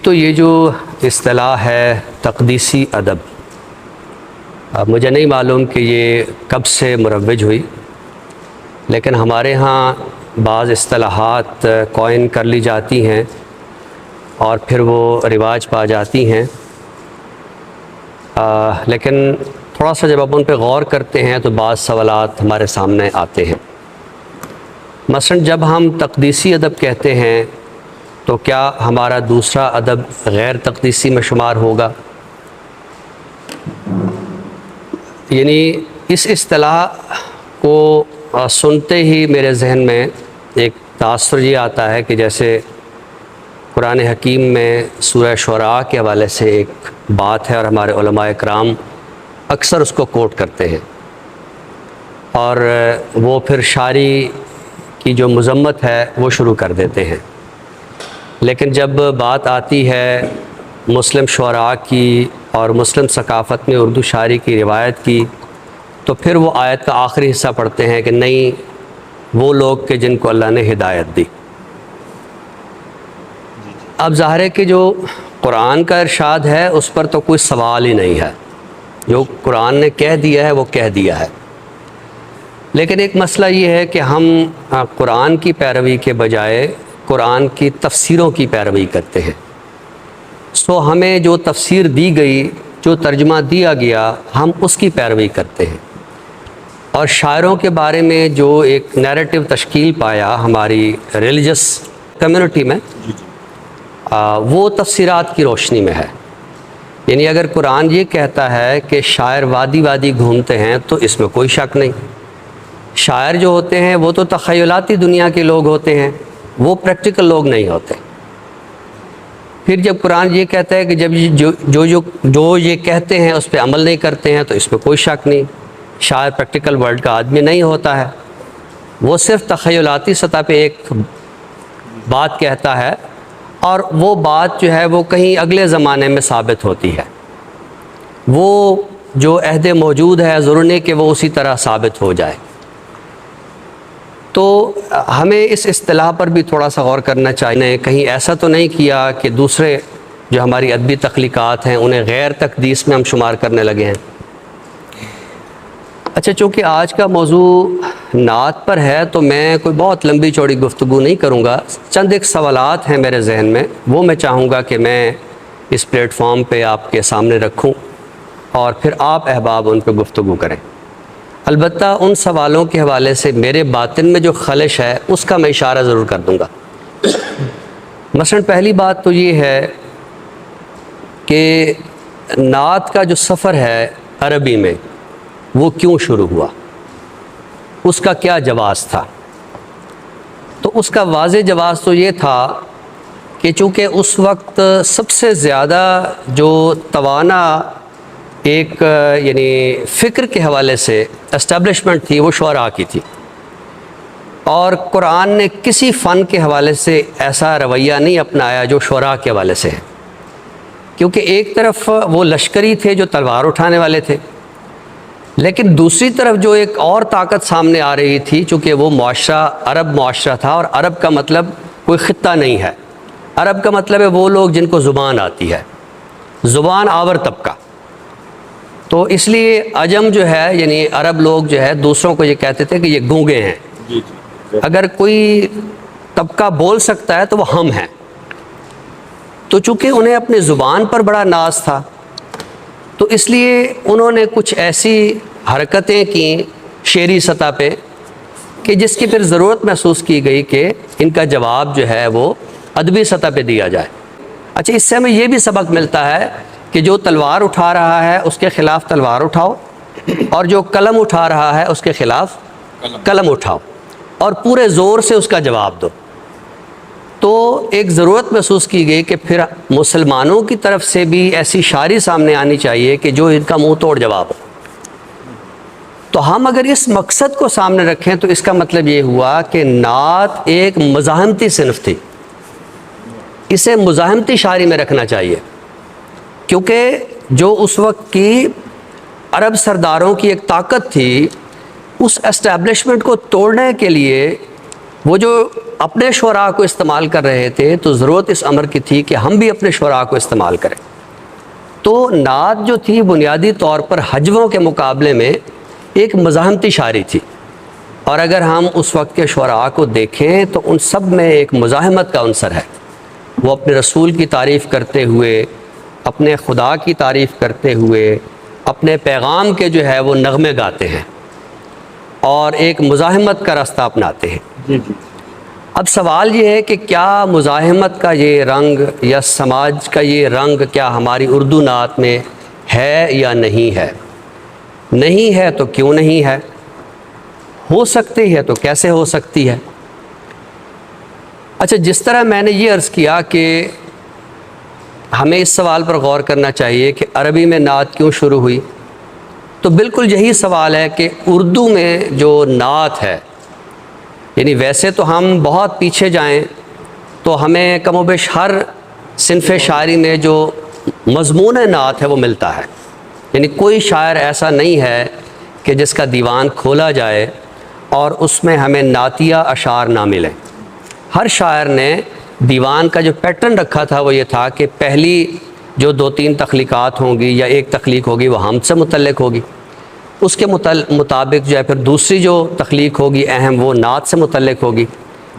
تو یہ جو اصطلاح ہے تقدیسی ادب، مجھے نہیں معلوم کہ یہ کب سے مروج ہوئی، لیکن ہمارے ہاں بعض اصطلاحات کوائن کر لی جاتی ہیں اور پھر وہ رواج پا جاتی ہیں، لیکن تھوڑا سا جب آپ ان پہ غور کرتے ہیں تو بعض سوالات ہمارے سامنے آتے ہیں۔ مثلا جب ہم تقدیسی ادب کہتے ہیں تو کیا ہمارا دوسرا ادب غیر تقدیسی میں شمار ہوگا؟ یعنی اس اصطلاح کو سنتے ہی میرے ذہن میں ایک تاثر یہ آتا ہے کہ جیسے قرآن حکیم میں سورہ شعراء کے حوالے سے ایک بات ہے اور ہمارے علماء اکرام اکثر اس کو کوٹ کرتے ہیں، اور وہ پھر شاعری کی جو مذمت ہے وہ شروع کر دیتے ہیں، لیکن جب بات آتی ہے مسلم شعراء کی اور مسلم ثقافت میں اردو شاعری کی روایت کی تو پھر وہ آیت کا آخری حصہ پڑھتے ہیں کہ نہیں، وہ لوگ کہ جن کو اللہ نے ہدایت دی۔ اب ظاہر ہے کہ جو قرآن کا ارشاد ہے اس پر تو کوئی سوال ہی نہیں ہے، جو قرآن نے کہہ دیا ہے وہ کہہ دیا ہے، لیکن ایک مسئلہ یہ ہے کہ ہم قرآن کی پیروی کے بجائے قرآن کی تفسیروں کی پیروی کرتے ہیں۔ سو ہمیں جو تفسیر دی گئی، جو ترجمہ دیا گیا، ہم اس کی پیروی کرتے ہیں، اور شاعروں کے بارے میں جو ایک نیریٹو تشکیل پایا ہماری ریلیجس کمیونٹی میں، وہ تفسیرات کی روشنی میں ہے۔ یعنی اگر قرآن یہ کہتا ہے کہ شاعر وادی وادی گھومتے ہیں تو اس میں کوئی شک نہیں، شاعر جو ہوتے ہیں وہ تو تخیلاتی دنیا کے لوگ ہوتے ہیں، وہ پریکٹیکل لوگ نہیں ہوتے۔ پھر جب قرآن یہ کہتا ہے کہ جب جو یہ کہتے ہیں اس پہ عمل نہیں کرتے ہیں تو اس پہ کوئی شک نہیں، شاعر پریکٹیکل ورلڈ کا آدمی نہیں ہوتا ہے، وہ صرف تخیلاتی سطح پہ ایک بات کہتا ہے، اور وہ بات جو ہے وہ کہیں اگلے زمانے میں ثابت ہوتی ہے، وہ جو عہد موجود ہے ضرور نہیں کہ وہ اسی طرح ثابت ہو جائے۔ تو ہمیں اس اصطلاح پر بھی تھوڑا سا غور کرنا چاہیے، کہیں ایسا تو نہیں کیا کہ دوسرے جو ہماری ادبی تخلیقات ہیں انہیں غیر تقدیس میں ہم شمار کرنے لگے ہیں۔ اچھا، چونکہ آج کا موضوع نعت پر ہے تو میں کوئی بہت لمبی چوڑی گفتگو نہیں کروں گا، چند ایک سوالات ہیں میرے ذہن میں، وہ میں چاہوں گا کہ میں اس پلیٹ فارم پہ آپ کے سامنے رکھوں اور پھر آپ احباب ان پہ گفتگو کریں۔ البتہ ان سوالوں کے حوالے سے میرے باطن میں جو خلش ہے اس کا میں اشارہ ضرور کر دوں گا۔ مثلا پہلی بات تو یہ ہے کہ نعت کا جو سفر ہے عربی میں وہ کیوں شروع ہوا، اس کا کیا جواز تھا؟ تو اس کا واضح جواز تو یہ تھا کہ چونکہ اس وقت سب سے زیادہ جو توانا ایک یعنی فکر کے حوالے سے اسٹیبلشمنٹ تھی وہ شعراء کی تھی، اور قرآن نے کسی فن کے حوالے سے ایسا رویہ نہیں اپنایا جو شعراء کے حوالے سے ہے، کیونکہ ایک طرف وہ لشکری تھے جو تلوار اٹھانے والے تھے، لیکن دوسری طرف جو ایک اور طاقت سامنے آ رہی تھی، چونکہ وہ معاشرہ عرب معاشرہ تھا، اور عرب کا مطلب کوئی خطہ نہیں ہے، عرب کا مطلب ہے وہ لوگ جن کو زبان آتی ہے، زبان آور طبقہ۔ تو اس لیے عجم جو ہے یعنی عرب لوگ جو ہے دوسروں کو یہ کہتے تھے کہ یہ گونگے ہیں، اگر کوئی طبقہ بول سکتا ہے تو وہ ہم ہیں۔ تو چونکہ انہیں اپنی زبان پر بڑا ناز تھا تو اس لیے انہوں نے کچھ ایسی حرکتیں کیں شعری سطح پہ کہ جس کی پھر ضرورت محسوس کی گئی کہ ان کا جواب جو ہے وہ ادبی سطح پہ دیا جائے۔ اچھا، اس سے ہمیں یہ بھی سبق ملتا ہے کہ جو تلوار اٹھا رہا ہے اس کے خلاف تلوار اٹھاؤ، اور جو قلم اٹھا رہا ہے اس کے خلاف قلم اٹھاؤ، اور پورے زور سے اس کا جواب دو۔ تو ایک ضرورت محسوس کی گئی کہ پھر مسلمانوں کی طرف سے بھی ایسی شاعری سامنے آنی چاہیے کہ جو ان کا منہ توڑ جواب ہو۔ تو ہم اگر اس مقصد کو سامنے رکھیں تو اس کا مطلب یہ ہوا کہ نعت ایک مزاحمتی صنف تھی، اسے مزاحمتی شاعری میں رکھنا چاہیے، کیونکہ جو اس وقت کی عرب سرداروں کی ایک طاقت تھی، اس اسٹیبلشمنٹ کو توڑنے کے لیے وہ جو اپنے شعراء کو استعمال کر رہے تھے تو ضرورت اس امر کی تھی کہ ہم بھی اپنے شعراء کو استعمال کریں۔ تو نعت جو تھی بنیادی طور پر ہجووں کے مقابلے میں ایک مزاحمتی شاعری تھی، اور اگر ہم اس وقت کے شعراء کو دیکھیں تو ان سب میں ایک مزاحمت کا عنصر ہے۔ وہ اپنے رسول کی تعریف کرتے ہوئے، اپنے خدا کی تعریف کرتے ہوئے، اپنے پیغام کے جو ہے وہ نغمے گاتے ہیں اور ایک مزاحمت کا راستہ اپناتے ہیں۔ جی جی۔ اب سوال یہ ہے کہ کیا مزاحمت کا یہ رنگ یا سماج کا یہ رنگ کیا ہماری اردو نعت میں ہے یا نہیں ہے؟ نہیں ہے تو کیوں نہیں ہے؟ ہو سکتی ہے تو کیسے ہو سکتی ہے؟ اچھا، جس طرح میں نے یہ عرض کیا کہ ہمیں اس سوال پر غور کرنا چاہیے کہ عربی میں نعت کیوں شروع ہوئی، تو بالکل یہی سوال ہے کہ اردو میں جو نعت ہے، یعنی ویسے تو ہم بہت پیچھے جائیں تو ہمیں کم و بیش ہر صنف شاعری میں جو مضمون نعت ہے وہ ملتا ہے، یعنی کوئی شاعر ایسا نہیں ہے کہ جس کا دیوان کھولا جائے اور اس میں ہمیں نعتیہ اشعار نہ ملیں۔ ہر شاعر نے دیوان کا جو پیٹرن رکھا تھا وہ یہ تھا کہ پہلی جو 2-3 تخلیقات ہوں گی یا ایک تخلیق ہوگی وہ حمد سے متعلق ہوگی، اس کے مطابق جو ہے پھر دوسری جو تخلیق ہوگی اہم وہ نعت سے متعلق ہوگی۔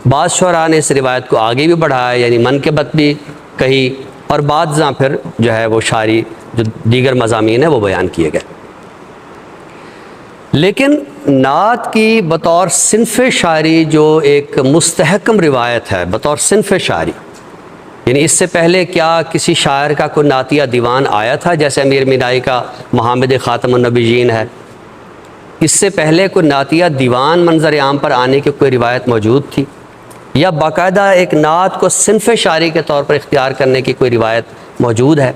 بعض شعراء نے اس روایت کو آگے بھی بڑھایا، یعنی منقبت بھی کہی، اور بعضاں پھر جو ہے وہ شاعری جو دیگر مضامین ہیں وہ بیان کیے گئے۔ لیکن نعت کی بطور صنف شاعری جو ایک مستحکم روایت ہے، بطور صنف شاعری، یعنی اس سے پہلے کیا کسی شاعر کا کوئی نعتیہ دیوان آیا تھا جیسے امیر مینائی کا محمد خاتم النبیین ہے؟ اس سے پہلے کوئی نعتیہ دیوان منظر عام پر آنے کی کوئی روایت موجود تھی، یا باقاعدہ ایک نعت کو صنف شاعری کے طور پر اختیار کرنے کی کوئی روایت موجود ہے؟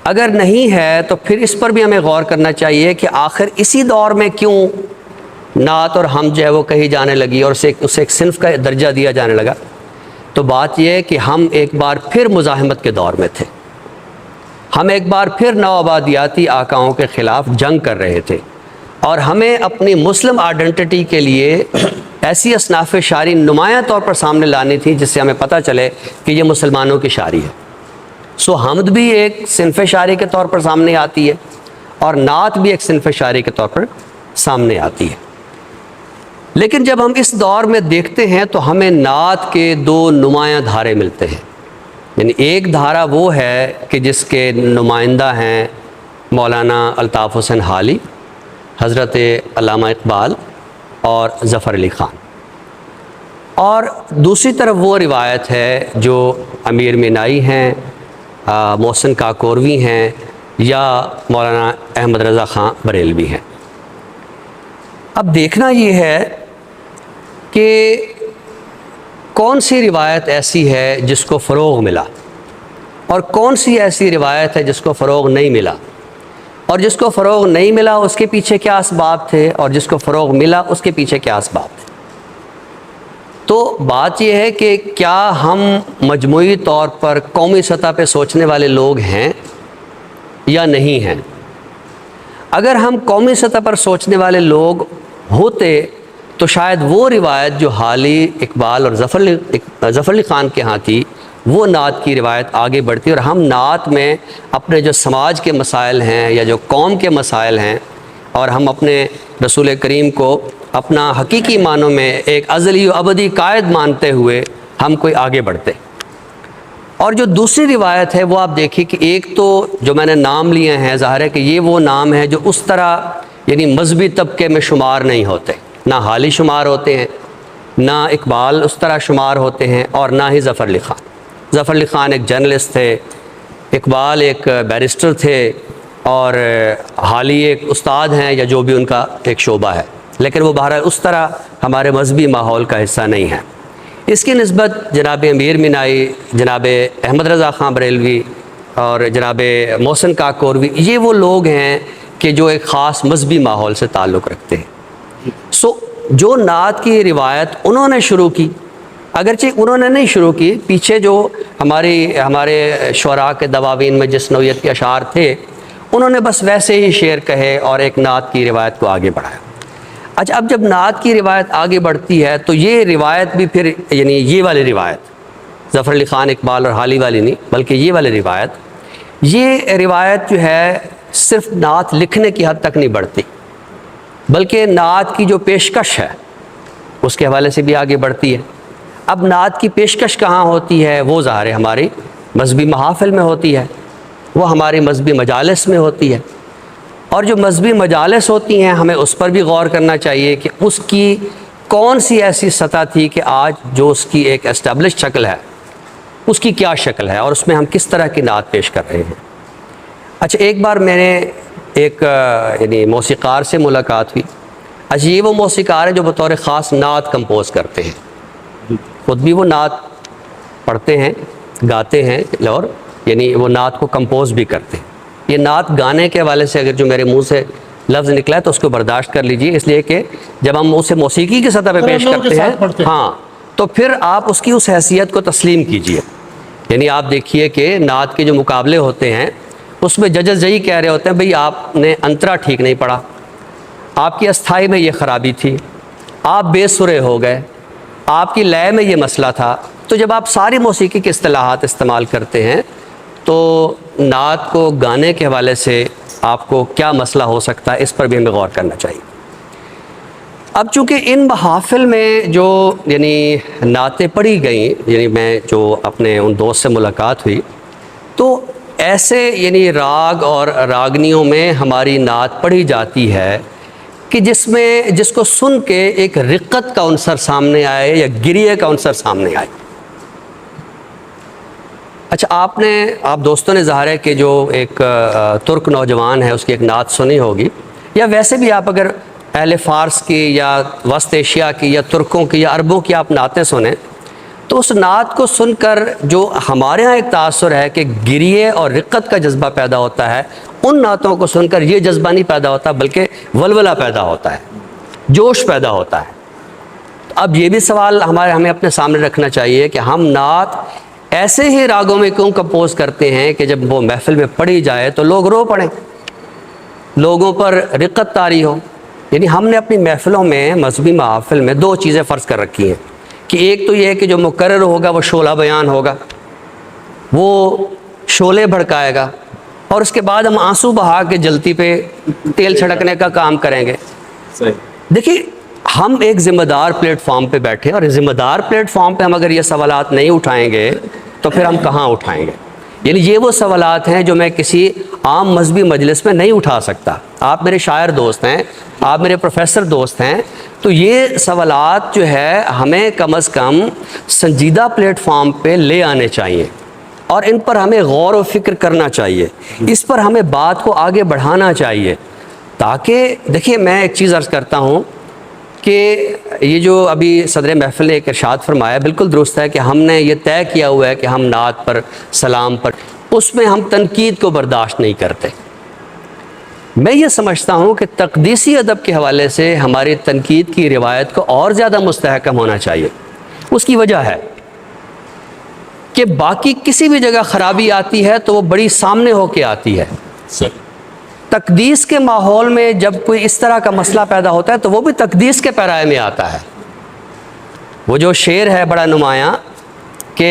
اگر نہیں ہے تو پھر اس پر بھی ہمیں غور کرنا چاہیے کہ آخر اسی دور میں کیوں نعت اور حمد جو ہے وہ کہی جانے لگی اور اسے ایک صنف کا درجہ دیا جانے لگا۔ تو بات یہ ہے کہ ہم ایک بار پھر مزاحمت کے دور میں تھے، ہم ایک بار پھر نوآبادیاتی آقاؤں کے خلاف جنگ کر رہے تھے، اور ہمیں اپنی مسلم آئیڈینٹی کے لیے ایسی اصناف شاعری نمایاں طور پر سامنے لانی تھی جس سے ہمیں پتہ چلے کہ یہ مسلمانوں کی شاعری ہے۔ سو حمد بھی ایک صنف شاعری کے طور پر سامنے آتی ہے اور نعت بھی ایک صنف شاعری کے طور پر سامنے آتی ہے۔ لیکن جب ہم اس دور میں دیکھتے ہیں تو ہمیں نعت کے 2 نمایاں دھارے ملتے ہیں، یعنی ایک دھارا وہ ہے کہ جس کے نمائندہ ہیں مولانا الطاف حسین حالی، حضرت علامہ اقبال اور ظفر علی خان، اور دوسری طرف وہ روایت ہے جو امیر مینائی ہیں، محسن کاکوروی ہیں، یا مولانا احمد رضا خان بریلوی ہیں۔ اب دیکھنا یہ ہے کہ کون سی روایت ایسی ہے جس کو فروغ ملا، اور کون سی ایسی روایت ہے جس کو فروغ نہیں ملا، اور جس کو فروغ نہیں ملا اس کے پیچھے کیا اسباب تھے، اور جس کو فروغ ملا اس کے پیچھے کیا اسباب تھے۔ تو بات یہ ہے کہ کیا ہم مجموعی طور پر قومی سطح پہ سوچنے والے لوگ ہیں یا نہیں ہیں؟ اگر ہم قومی سطح پر سوچنے والے لوگ ہوتے تو شاید وہ روایت جو حالی، اقبال اور ظفر علی خان کے ہاں تھی وہ نعت کی روایت آگے بڑھتی، اور ہم نعت میں اپنے جو سماج کے مسائل ہیں یا جو قوم کے مسائل ہیں، اور ہم اپنے رسول کریم کو اپنا حقیقی معنوں میں ایک ازلی و ابدی قائد مانتے ہوئے ہم کوئی آگے بڑھتے۔ اور جو دوسری روایت ہے وہ آپ دیکھیے کہ ایک تو جو میں نے نام لیے ہیں، ظاہر ہے کہ یہ وہ نام ہیں جو اس طرح یعنی مذہبی طبقے میں شمار نہیں ہوتے، نہ حالی شمار ہوتے ہیں، نہ اقبال اس طرح شمار ہوتے ہیں، اور نہ ہی ظفر علی خان۔ ظفر علی خان ایک جرنلسٹ تھے، اقبال ایک بیرسٹر تھے، اور حالی ایک استاد ہیں یا جو بھی ان کا ایک شعبہ ہے، لیکن وہ بہرحال اس طرح ہمارے مذہبی ماحول کا حصہ نہیں ہے۔ اس کی نسبت جناب امیر مینائی، جناب احمد رضا خان بریلوی اور جناب محسن کاکوروی، یہ وہ لوگ ہیں کہ جو ایک خاص مذہبی ماحول سے تعلق رکھتے ہیں۔ جو نعت کی روایت انہوں نے شروع کی، اگرچہ انہوں نے نہیں شروع کی، پیچھے جو ہمارے شعراء کے دواوین میں جس نوعیت کے اشعار تھے انہوں نے بس ویسے ہی شعر کہے اور ایک نعت کی روایت کو آگے بڑھایا۔ اچھا اب جب نعت کی روایت آگے بڑھتی ہے تو یہ روایت بھی پھر یعنی یہ والی روایت ظفر علی خان اقبال اور حالی والی نہیں بلکہ یہ والی روایت جو ہے صرف نعت لکھنے کی حد تک نہیں بڑھتی بلکہ نعت کی جو پیشکش ہے اس کے حوالے سے بھی آگے بڑھتی ہے۔ اب نعت کی پیشکش کہاں ہوتی ہے؟ وہ ظاہر ہے ہماری مذہبی محافل میں ہوتی ہے، وہ ہماری مذہبی مجالس میں ہوتی ہے، اور جو مذہبی مجالس ہوتی ہیں ہمیں اس پر بھی غور کرنا چاہیے کہ اس کی کون سی ایسی سطح تھی کہ آج جو اس کی ایک اسٹیبلش شکل ہے اس کی کیا شکل ہے اور اس میں ہم کس طرح کی نعت پیش کر رہے ہیں۔ اچھا ایک بار میں نے ایک یعنی موسیقار سے ملاقات ہوئی۔ اچھا یہ وہ موسیقار ہے جو بطور خاص نعت کمپوز کرتے ہیں، خود بھی وہ نعت پڑھتے ہیں، گاتے ہیں، اور یعنی وہ نعت کو کمپوز بھی کرتے ہیں۔ یہ نعت گانے کے حوالے سے اگر جو میرے منہ سے لفظ نکلا ہے تو اس کو برداشت کر لیجئے، اس لیے کہ جب ہم اسے موسیقی کی سطح پہ پیش کرتے ہیں ہاں تو پھر آپ اس کی اس حیثیت کو تسلیم کیجئے۔ یعنی آپ دیکھیے کہ نعت کے جو مقابلے ہوتے ہیں اس میں ججز یہی کہہ رہے ہوتے ہیں بھئی آپ نے انترا ٹھیک نہیں پڑھا، آپ کی استھائی میں یہ خرابی تھی، آپ بے سرے ہو گئے، آپ کی لے میں یہ مسئلہ تھا۔ تو جب آپ ساری موسیقی کے اصطلاحات استعمال کرتے ہیں تو نعت کو گانے کے حوالے سے آپ کو کیا مسئلہ ہو سکتا ہے اس پر بھی ہمیں غور کرنا چاہیے۔ اب چونکہ ان محافل میں جو یعنی نعتیں پڑھی گئیں، یعنی میں جو اپنے ان دوست سے ملاقات ہوئی تو ایسے یعنی راگ اور راگنیوں میں ہماری نعت پڑھی جاتی ہے کہ جس کو سن کے ایک رقت کا عنصر سامنے آئے یا گریے کا عنصر سامنے آئے۔ اچھا آپ دوستوں نے ظاہر ہے کہ جو ایک ترک نوجوان ہے اس کی ایک نعت سنی ہوگی، یا ویسے بھی آپ اگر اہل فارس کی یا وسط ایشیا کی یا ترکوں کی یا عربوں کی آپ نعتیں سنیں تو اس نعت کو سن کر جو ہمارے ہاں ایک تاثر ہے کہ گریے اور رقت کا جذبہ پیدا ہوتا ہے، ان نعتوں کو سن کر یہ جذبہ نہیں پیدا ہوتا بلکہ ولولہ پیدا ہوتا ہے، جوش پیدا ہوتا ہے۔ اب یہ بھی سوال ہمیں اپنے سامنے رکھنا چاہیے کہ ہم نعت ایسے ہی راگوں میں کیوں کمپوز کرتے ہیں کہ جب وہ محفل میں پڑھی جائے تو لوگ رو پڑیں، لوگوں پر رقت طاری ہو۔ یعنی ہم نے اپنی محفلوں میں مذہبی محافل میں دو چیزیں فرض کر رکھی ہیں کہ ایک تو یہ ہے کہ جو مقرر ہوگا وہ شعلہ بیان ہوگا، وہ شعلے بھڑکائے گا، اور اس کے بعد ہم آنسو بہا کے جلتی پہ تیل چھڑکنے کا کام کریں گے۔ دیکھیے ہم ایک ذمہ دار پلیٹ فارم پہ بیٹھے، اور ذمہ دار پلیٹ فارم پہ ہم اگر یہ سوالات نہیں اٹھائیں گے تو پھر ہم کہاں اٹھائیں گے؟ یعنی یہ وہ سوالات ہیں جو میں کسی عام مذہبی مجلس میں نہیں اٹھا سکتا۔ آپ میرے شاعر دوست ہیں، آپ میرے پروفیسر دوست ہیں، تو یہ سوالات جو ہے ہمیں کم از کم سنجیدہ پلیٹ فارم پہ لے آنے چاہیے، اور ان پر ہمیں غور و فکر کرنا چاہیے، اس پر ہمیں بات کو آگے بڑھانا چاہیے، تاکہ دیکھیے میں ایک چیز عرض کرتا ہوں کہ یہ جو ابھی صدر محفل نے ایک ارشاد فرمایا بالکل درست ہے کہ ہم نے یہ طے کیا ہوا ہے کہ ہم نعت پر، سلام پر، اس میں ہم تنقید کو برداشت نہیں کرتے۔ میں یہ سمجھتا ہوں کہ تقدیسی ادب کے حوالے سے ہماری تنقید کی روایت کو اور زیادہ مستحکم ہونا چاہیے۔ اس کی وجہ ہے کہ باقی کسی بھی جگہ خرابی آتی ہے تو وہ بڑی سامنے ہو کے آتی ہے، تقدیس کے ماحول میں جب کوئی اس طرح کا مسئلہ پیدا ہوتا ہے تو وہ بھی تقدیس کے پیرائے میں آتا ہے۔ وہ جو شعر ہے بڑا نمایاں کہ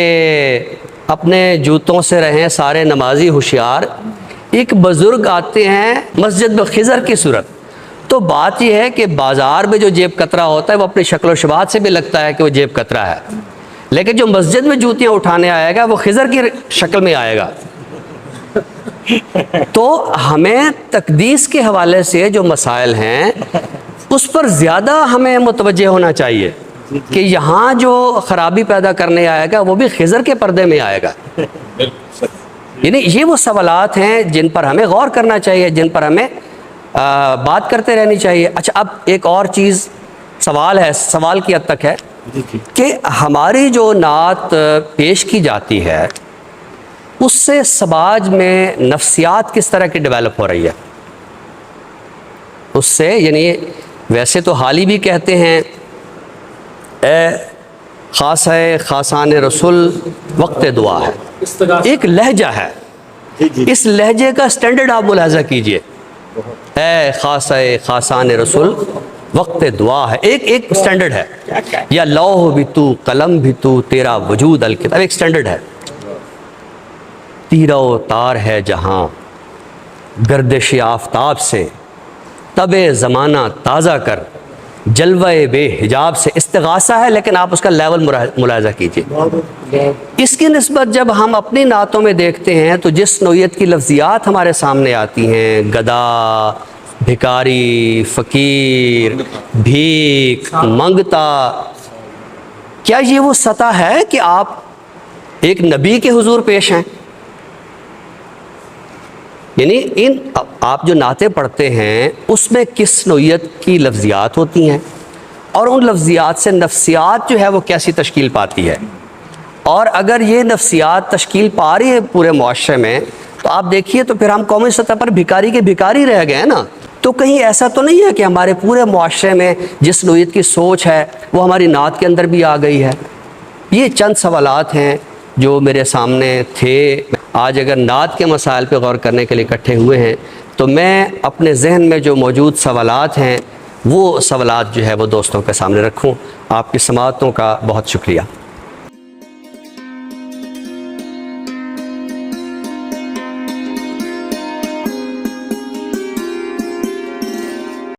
اپنے جوتوں سے رہیں سارے نمازی ہوشیار، ایک بزرگ آتے ہیں مسجد میں خضر کی صورت، تو بات یہ ہے کہ بازار میں جو جیب کترا ہوتا ہے وہ اپنی شکل و شباہت سے بھی لگتا ہے کہ وہ جیب کترا ہے، لیکن جو مسجد میں جوتیاں اٹھانے آئے گا وہ خضر کی شکل میں آئے گا۔ تو ہمیں تقدیس کے حوالے سے جو مسائل ہیں اس پر زیادہ ہمیں متوجہ ہونا چاہیے کہ یہاں جو خرابی پیدا کرنے آئے گا وہ بھی خضر کے پردے میں آئے گا۔ یعنی یہ وہ سوالات ہیں جن پر ہمیں غور کرنا چاہیے، جن پر ہمیں بات کرتے رہنی چاہیے۔ اچھا اب ایک اور چیز سوال ہے، سوال کی حد تک ہے کہ ہماری جو نعت پیش کی جاتی ہے اس سے سماج میں نفسیات کس طرح کی ڈیولپ ہو رہی ہے، اس سے یعنی ویسے تو حالی بھی کہتے ہیں اے خاص ہے خاصان رسول وقت دعا ہے، ایک لہجہ ہے، اس لہجے کا سٹینڈرڈ آپ ملاحظہ کیجئے، اے خاص ہے خاصان رسول وقت دعا ہے، ایک سٹینڈرڈ ہے، یا لوح بھی تو قلم بھی تو تیرا وجود الکتاب، ایک سٹینڈرڈ ہے۔ تیرہ و تار ہے جہاں گردش آفتاب سے، تب زمانہ تازہ کر جلوہ بے حجاب سے۔ استغاثہ ہے لیکن آپ اس کا لیول ملاحظہ کیجیے۔ اس کی نسبت جب ہم اپنی نعتوں میں دیکھتے ہیں تو جس نوعیت کی لفظیات ہمارے سامنے آتی ہیں، گدا، بھکاری، فقیر، بھیک منگتا، کیا یہ وہ سطح ہے کہ آپ ایک نبی کے حضور پیش ہیں؟ یعنی آپ جو نعتیں پڑھتے ہیں اس میں کس نوعیت کی لفظیات ہوتی ہیں، اور ان لفظیات سے نفسیات جو ہے وہ کیسی تشکیل پاتی ہے، اور اگر یہ نفسیات تشکیل پا رہی ہے پورے معاشرے میں تو آپ دیکھیے تو پھر ہم قومی سطح پر بھکاری کے بھکاری رہ گئے ہیں نا۔ تو کہیں ایسا تو نہیں ہے کہ ہمارے پورے معاشرے میں جس نوعیت کی سوچ ہے وہ ہماری نعت کے اندر بھی آ گئی ہے؟ یہ چند سوالات ہیں جو میرے سامنے تھے۔ آج اگر نعت کے مسائل پہ غور کرنے کے لیے اکٹھے ہوئے ہیں تو میں اپنے ذہن میں جو موجود سوالات ہیں وہ سوالات جو ہے وہ دوستوں کے سامنے رکھوں۔ آپ کی سماعتوں کا بہت شکریہ۔